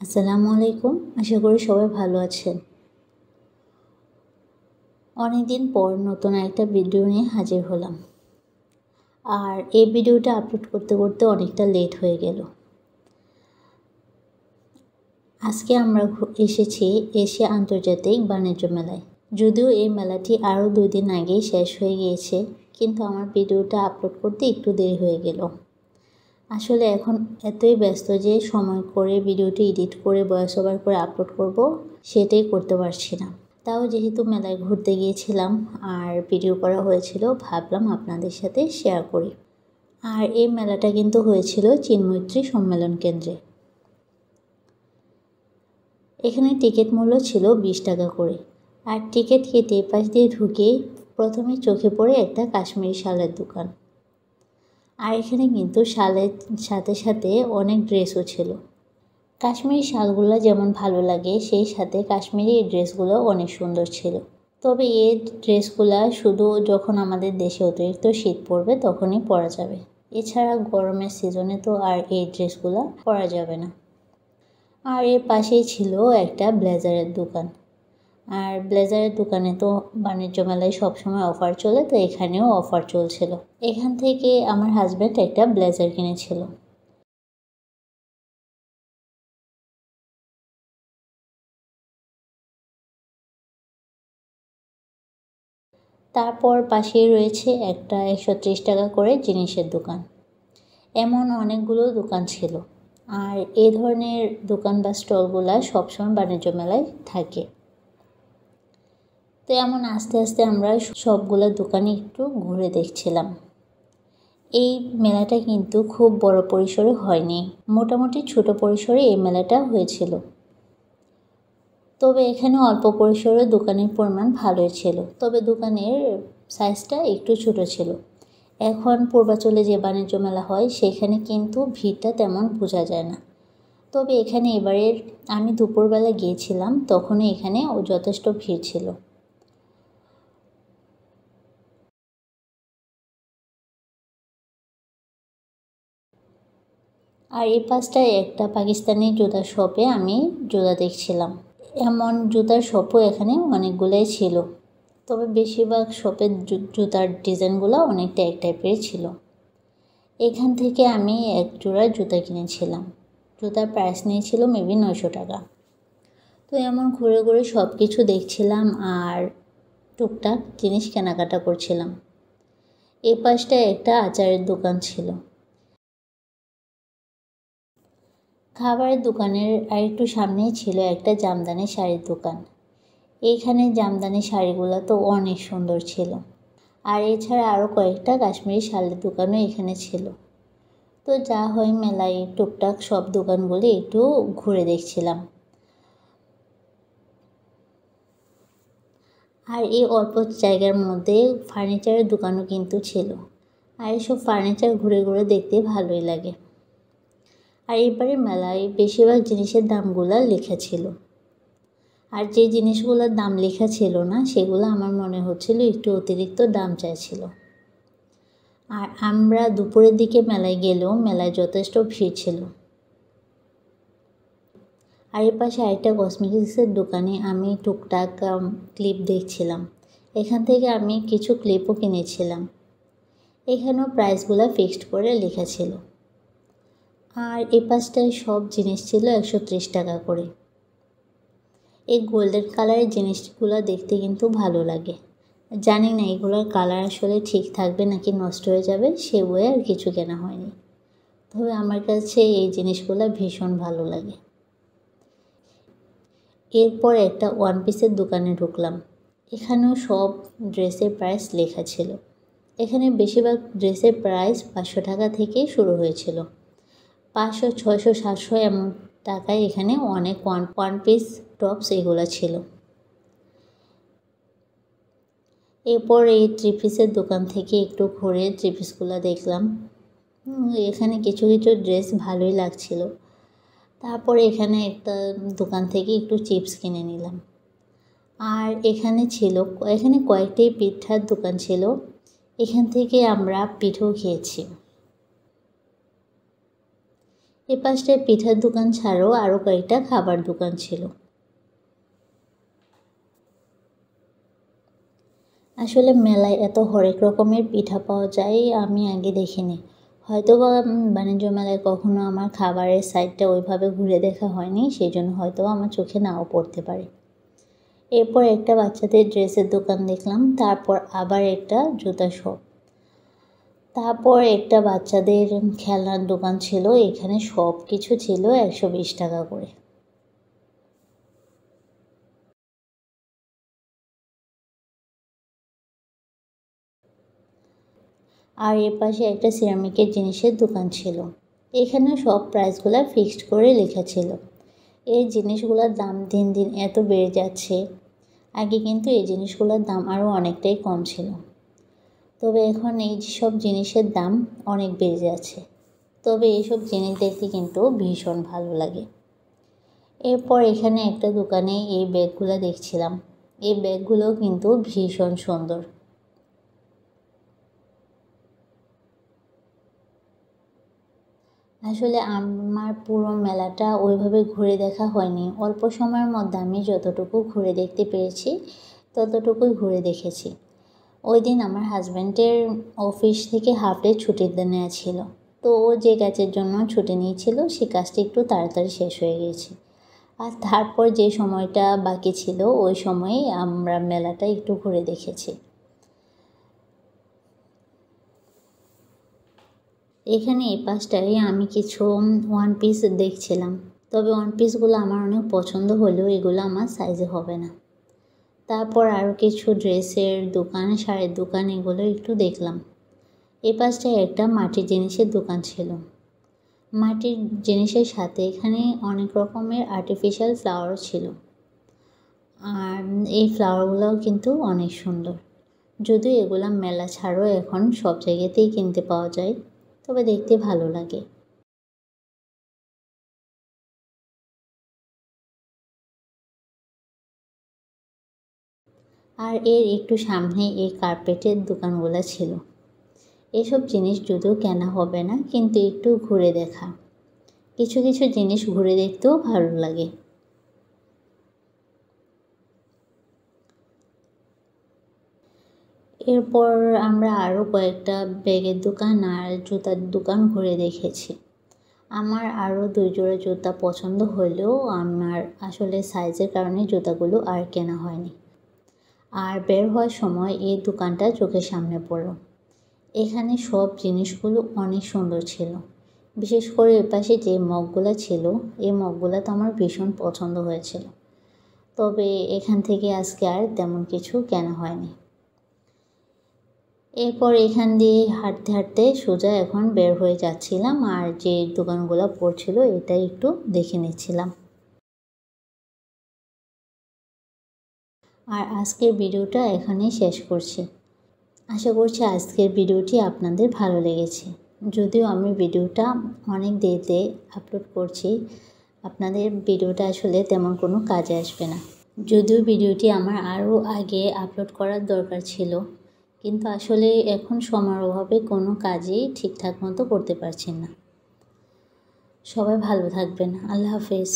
আসসালামু আলাইকুম। আশা করি সবাই ভালো আছেন। অনেকদিন পর নতুন একটা ভিডিও নিয়ে হাজির হলাম। আর এই ভিডিওটা আপলোড করতে করতে অনেকটা লেট হয়ে গেল। আজকে আমরা এসেছি এশিয়া আন্তর্জাতিক বাণিজ্য মেলায়। যদিও এই মেলাটি আরও 2 দিন আগেই শেষ হয়ে গিয়েছে, কিন্তু আমার ভিডিওটা আপলোড করতে একটু দেরি হয়ে গেল। আসলে এখন এতই ব্যস্ত যে সময় করে ভিডিওটি এডিট করে ভয়েস ওভার করে আপলোড করব, সেটাই করতে পারছি না। তাও যেহেতু মেলায় ঘুরতে গিয়েছিলাম আর ভিডিও করা হয়েছিল, ভাবলাম আপনাদের সাথে শেয়ার করি। আর এই মেলাটা কিন্তু হয়েছিল চিন্মৈত্রী সম্মেলন কেন্দ্রে। এখানে টিকিট মূল্য ছিল 20 টাকা করে। আর টিকিট কেটে পাশ দিয়ে ঢুকে প্রথমে চোখে পড়ে একটা কাশ্মীরি শালের দোকান। আর এখানে কিন্তু শালের সাথে সাথে অনেক ড্রেসও ছিল। কাশ্মীরি শালগুলো যেমন ভালো লাগে, সেই সাথে কাশ্মীরি এই ড্রেসগুলো অনেক সুন্দর ছিল। তবে এই ড্রেসগুলো শুধু যখন আমাদের দেশে অতিরিক্ত শীত পড়বে তখনই পরা যাবে। এছাড়া গরমের সিজনে তো আর এই ড্রেসগুলো পরা যাবে না। আর এর পাশেই ছিল একটা ব্লেজারের দোকান। আর ব্লেজারের দোকানে তো বাণিজ্য মেলায় সবসময় অফার চলে, তো এখানেও অফার চলছিল। এখান থেকে আমার হাজব্যান্ড একটা ব্লেজার কিনেছিল। তারপর পাশেই রয়েছে একটা 130 টাকা করে জিনিসের দোকান। এমন অনেকগুলো দোকান ছিল। আর এই ধরনের দোকান বা স্টলগুলো সবসময় বাণিজ্য মেলায় থাকে। তো এমন আস্তে আস্তে আমরা সবগুলো দোকানে একটু ঘুরে দেখছিলাম। এই মেলাটা কিন্তু খুব বড় পরিসরে হয়নি, মোটামুটি ছোট পরিসরে এই মেলাটা হয়েছিল। তবে এখানে অল্প পরিসরে দোকানের পরিমাণ ভালোই ছিল, তবে দোকানের সাইজটা একটু ছোট ছিল। এখন পূর্বাচলে যে বাণিজ্য মেলা হয় সেখানে কিন্তু ভিড়টা তেমন বোঝা যায় না। তবে এখানে এবারের আমি দুপুরবেলা গিয়েছিলাম, তখনও এখানে যথেষ্ট ভিড় ছিল। আর এই পাশটায় একটা পাকিস্তানি জুতার শপে আমি জুতা দেখছিলাম। এমন জুতার শপও এখানে অনেকগুলোই ছিল, তবে বেশিরভাগ শপের জুতার ডিজাইনগুলো অনেকটা এক টাইপের ছিল। এখান থেকে আমি এক জোড়া জুতা কিনেছিলাম। জুতার প্রাইস নিয়েছিল মেবি 900 টাকা। তো এমন ঘুরে ঘুরে সব কিছু দেখছিলাম আর টুকটাক জিনিস কেনাকাটা করছিলাম। এই পাশটায় একটা আচারের দোকান ছিল। খাবারের দোকানের আর একটু সামনেই ছিল একটা জামদানি শাড়ির দোকান। এইখানে জামদানি শাড়িগুলো তো অনেক সুন্দর ছিল। আর এছাড়া আরও কয়েকটা কাশ্মীরি শালের দোকানও এখানে ছিল। তো যা হয় মেলায় টুকটাক সব দোকানগুলি একটু ঘুরে দেখছিলাম। আর এই অল্প জায়গার মধ্যে ফার্নিচারের দোকানও কিন্তু ছিল। আর এইসব ফার্নিচার ঘুরে ঘুরে দেখতে ভালোই লাগে। আর এবারে মেলায় বেশিরভাগ জিনিসের দামগুলো লেখা ছিল। আর যে জিনিসগুলোর দাম লেখা ছিল না সেগুলো আমার মনে হচ্ছিল একটু অতিরিক্ত দাম চাইছিল। আর আমরা দুপুরের দিকে মেলায় গেলেও মেলায় যথেষ্ট ভিড় ছিল। আর এর পাশে আরেকটা কসমেটিক্সের দোকানে আমি টুকটাক ক্লিপ দেখছিলাম। এখান থেকে আমি কিছু ক্লিপও কিনেছিলাম। এখানেও প্রাইসগুলো ফিক্সড করে লেখা ছিল। আর এই পাশটায় সব জিনিস ছিল 130 টাকা করে। এই গোল্ডেন কালারের জিনিসগুলো দেখতে কিন্তু ভালো লাগে। জানি না এগুলোর কালার আসলে ঠিক থাকবে নাকি নষ্ট হয়ে যাবে, সে বয়ে আর কিছু কেনা হয়নি। তবে আমার কাছে এই জিনিসগুলো ভীষণ ভালো লাগে। এরপর একটা ওয়ান পিসের দোকানে ঢুকলাম। এখানেও সব ড্রেসের প্রাইস লেখা ছিল। এখানে বেশিরভাগ ড্রেসের প্রাইস 500 টাকা থেকেই শুরু হয়েছিল। 500, 600, 700 এমন টাকায় এখানে অনেক ওয়ান পিস টপস এগুলো ছিল। এরপর এই থ্রি পিসের দোকান থেকে একটু ঘুরে থ্রি পিসগুলো দেখলাম। এখানে কিছু কিছু ড্রেস ভালোই লাগছিল। তারপরে এখানে একটা দোকান থেকে একটু চিপস কিনে নিলাম। আর এখানে কয়েকটি পিঠার দোকান ছিল। এখান থেকে আমরা পিঠেও খেয়েছি। এ পাশটায় পিঠার দোকান ছাড়াও আরও কয়েকটা খাবার দোকান ছিল। আসলে মেলায় এত হরেক রকমের পিঠা পাওয়া যায় আমি আগে দেখিনি। হয়তো বা বাণিজ্য মেলায় কখনো আমার খাবারের সাইডটা ওইভাবে ঘুরে দেখা হয়নি, সেই জন্য হয়তো আমার চোখে নাও পড়তে পারে। এরপর একটা বাচ্চাদের ড্রেসের দোকান দেখলাম, তারপর আবার একটা জুতা শপ, তারপর একটা বাচ্চাদের খেলনার দোকান ছিল। এখানে সব কিছু ছিল 120 টাকা করে। আর এর পাশে একটা সিরামিকের জিনিসের দোকান ছিল। এখানে সব প্রাইসগুলো ফিক্সড করে লেখা ছিল। এই জিনিসগুলোর দাম দিন দিন এত বেড়ে যাচ্ছে। আগে কিন্তু এই জিনিসগুলোর দাম আরও অনেকটাই কম ছিল, তবে এখন এই সব জিনিসের দাম অনেক বেড়ে যাচ্ছে। তবে এইসব জিনিস দেখতে কিন্তু ভীষণ ভালো লাগে। এরপর এখানে একটা দোকানে এই ব্যাগগুলো দেখছিলাম। এই ব্যাগগুলো কিন্তু ভীষণ সুন্দর। আসলে আমার পুরো মেলাটা ওইভাবে ঘুরে দেখা হয়নি। অল্প সময়ের মধ্যে আমি যতটুকু ঘুরে দেখতে পেরেছি ততটুকুই ঘুরে দেখেছি। ওই দিন আমার হাজব্যান্ডের অফিস থেকে হাফ ডে ছুটির নেওয়া ছিল, তো ও যে কাজের জন্য ছুটি নিয়েছিল সে কাজটা একটু তাড়াতাড়ি শেষ হয়ে গিয়েছে। আর তারপর যে সময়টা বাকি ছিল ওই সময়ে আমরা মেলাটা একটু ঘুরে দেখেছি। এখানে এই পাশটায় আমি কিছু ওয়ান পিস দেখছিলাম, তবে ওয়ান পিসগুলো আমার অনেক পছন্দ হলেও এগুলো আমার সাইজে হবে না। তারপর আরও কিছু ড্রেসের দোকান, শাড়ির দোকান, এগুলো একটু দেখলাম। এই পাশটায় একটা মাটির জিনিসের দোকান ছিল। মাটির জিনিসের সাথে এখানে অনেক রকমের আর্টিফিশিয়াল ফ্লাওয়ারও ছিল, আর এই ফ্লাওয়ারগুলোও কিন্তু অনেক সুন্দর। যদিও এগুলো মেলা ছাড়াও এখন সব জায়গাতেই কিনতে পাওয়া যায়, তবে দেখতে ভালো লাগে। আর এর একটু সামনে এই কার্পেটের দোকানগুলো ছিল। এসব জিনিস যদিও কেনা হবে না, কিন্তু একটু ঘুরে দেখা, কিছু কিছু জিনিস ঘুরে দেখতেও ভালো লাগে। এরপর আমরা আরও কয়েকটা ব্যাগের দোকান আর জুতার দোকান ঘুরে দেখেছি। আমার আরও 2 জোড়া জুতা পছন্দ হলেও আমার আসলে সাইজের কারণে জুতাগুলো আর কেনা হয়নি। আর বের হওয়ার সময় এই দোকানটা চোখের সামনে পড়ল। এখানে সব জিনিসগুলো অনেক সুন্দর ছিল। বিশেষ করে এপাশে যে মগগুলো ছিল, এই মগগুলো তো আমার ভীষণ পছন্দ হয়েছিল। তবে এখান থেকে আজকে আর তেমন কিছু কেনা হয়নি। এরপর এখান দিয়ে হাঁটতে হাঁটতে সোজা এখন বের হয়ে যাচ্ছিলাম, আর যে দোকানগুলো পড়ছিল এটা একটু দেখে নিচ্ছিলাম। আর আজকের ভিডিওটা এখানেই শেষ করছি। আশা করছি আজকের ভিডিওটি আপনাদের ভালো লেগেছে। যদিও আমি ভিডিওটা অনেক দেরিতে আপলোড করছি, আপনাদের ভিডিওটা আসলে তেমন কোনো কাজে আসবে না। যদিও ভিডিওটি আমার আরও আগে আপলোড করার দরকার ছিল, কিন্তু আসলে এখন সময়ের অভাবে কোনো কাজই ঠিকঠাক মতো করতে পারছি না। সবাই ভালো থাকবেন। আল্লাহ হাফেজ।